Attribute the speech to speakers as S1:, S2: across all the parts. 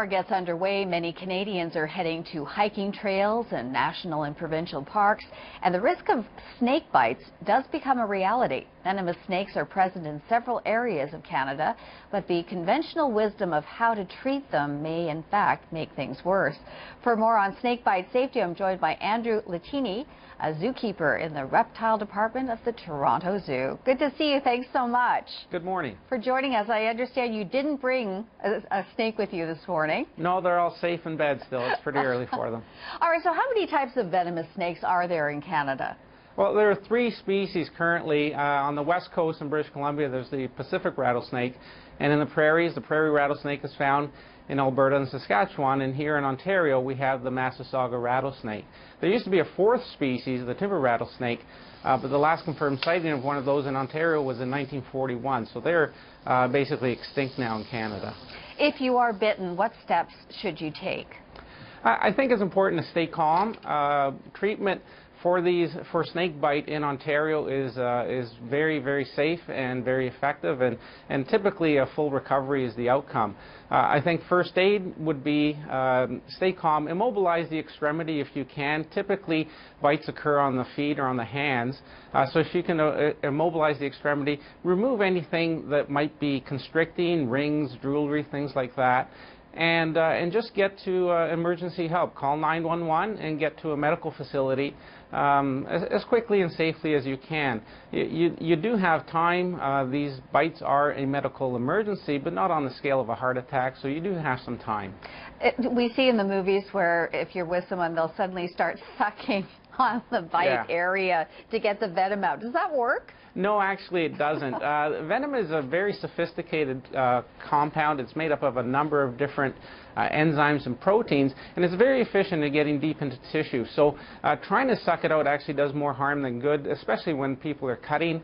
S1: Gets underway, many Canadians are heading to hiking trails and national and provincial parks, and the risk of snake bites does become a reality. Venomous snakes are present in several areas of Canada, but the conventional wisdom of how to treat them may in fact make things worse. For more on snake bite safety, I'm joined by Andrew Lentini, a zookeeper in the reptile department of the Toronto Zoo. Good to see you. Thanks so much.
S2: Good morning.
S1: For joining us. I understand you didn't bring a snake with you this morning.
S2: No, they're all safe in bed still. It's pretty early for them.
S1: All right, so how many types of venomous snakes are there in Canada?
S2: Well, there are 3 species currently. On the west coast in British Columbia, there's the Pacific rattlesnake, and in the prairies, the prairie rattlesnake is found in Alberta and Saskatchewan, and here in Ontario, we have the Massasauga rattlesnake. There used to be a 4th species, the timber rattlesnake, but the last confirmed sighting of one of those in Ontario was in 1941, so they're basically extinct now in Canada.
S1: If you are bitten, what steps should you take?
S2: I think it's important to stay calm. Treatment for snake bite in Ontario is very, very safe and very effective, and typically a full recovery is the outcome. I think first aid would be stay calm, immobilize the extremity if you can. Typically bites occur on the feet or on the hands, so if you can immobilize the extremity, remove anything that might be constricting, rings, jewelry, things like that. And just get to emergency help. Call 911 and get to a medical facility as quickly and safely as you can. You do have time. These bites are a medical emergency, but not on the scale of a heart attack, so you do have some time.
S1: We see in the movies where if you're with someone, they'll suddenly start sucking on the bite area to get the venom out. Does that work?
S2: No, actually it doesn't. Venom is a very sophisticated compound. It's made up of a number of different enzymes and proteins, and it's very efficient at getting deep into tissue. So trying to suck it out actually does more harm than good, especially when people are cutting.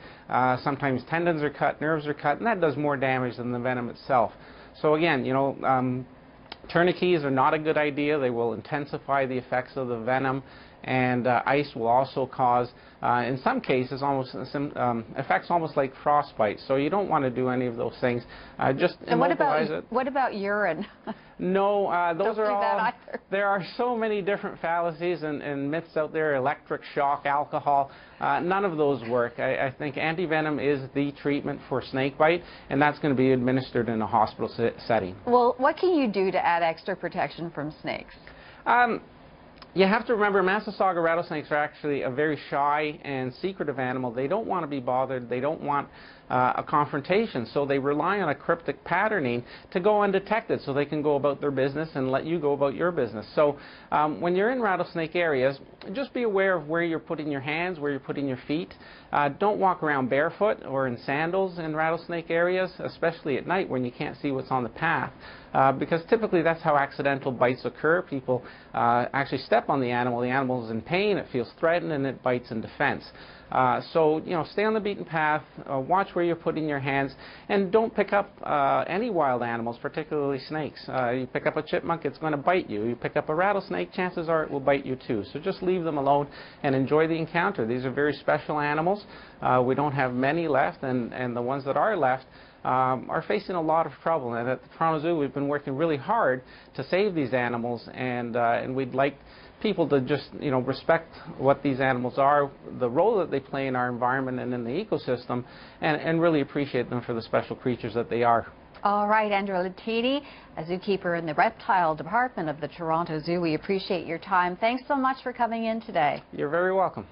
S2: Sometimes tendons are cut, nerves are cut, and that does more damage than the venom itself. So again, you know, tourniquets are not a good idea. They will intensify the effects of the venom, and ice will also cause, in some cases, almost effects almost like frostbite. So you don't want to do any of those things. Just immobilize it.
S1: What about urine?
S2: No, those are all.
S1: There
S2: are so many different fallacies and myths out there. Electric shock, alcohol, none of those work. I think antivenom is the treatment for snake bite, and that's going to be administered in a hospital setting.
S1: Well, what can you do to add extra protection from snakes?
S2: You have to remember, Massasauga rattlesnakes are actually a very shy and secretive animal. They don't want to be bothered. They don't want a confrontation, so they rely on a cryptic patterning to go undetected so they can go about their business and let you go about your business. So when you're in rattlesnake areas, just be aware of where you're putting your hands, where you're putting your feet. Don't walk around barefoot or in sandals in rattlesnake areas, especially at night when you can't see what's on the path, because typically that's how accidental bites occur. People actually step on the animal is in pain, it feels threatened, and it bites in defense. So, you know, stay on the beaten path, watch where you're putting your hands, and don't pick up any wild animals, particularly snakes. You pick up a chipmunk, it's going to bite you. You pick up a rattlesnake, chances are it will bite you too. So just leave them alone and enjoy the encounter. These are very special animals. We don't have many left, and the ones that are left are facing a lot of trouble. And at the Toronto Zoo, we've been working really hard to save these animals, and we'd like people to just, you know, respect what these animals are, the role that they play in our environment and in the ecosystem, and really appreciate them for the special creatures that they are.
S1: All right, Andrew Lentini, a zookeeper in the reptile department of the Toronto Zoo. We appreciate your time. Thanks so much for coming in today.
S2: You're very welcome.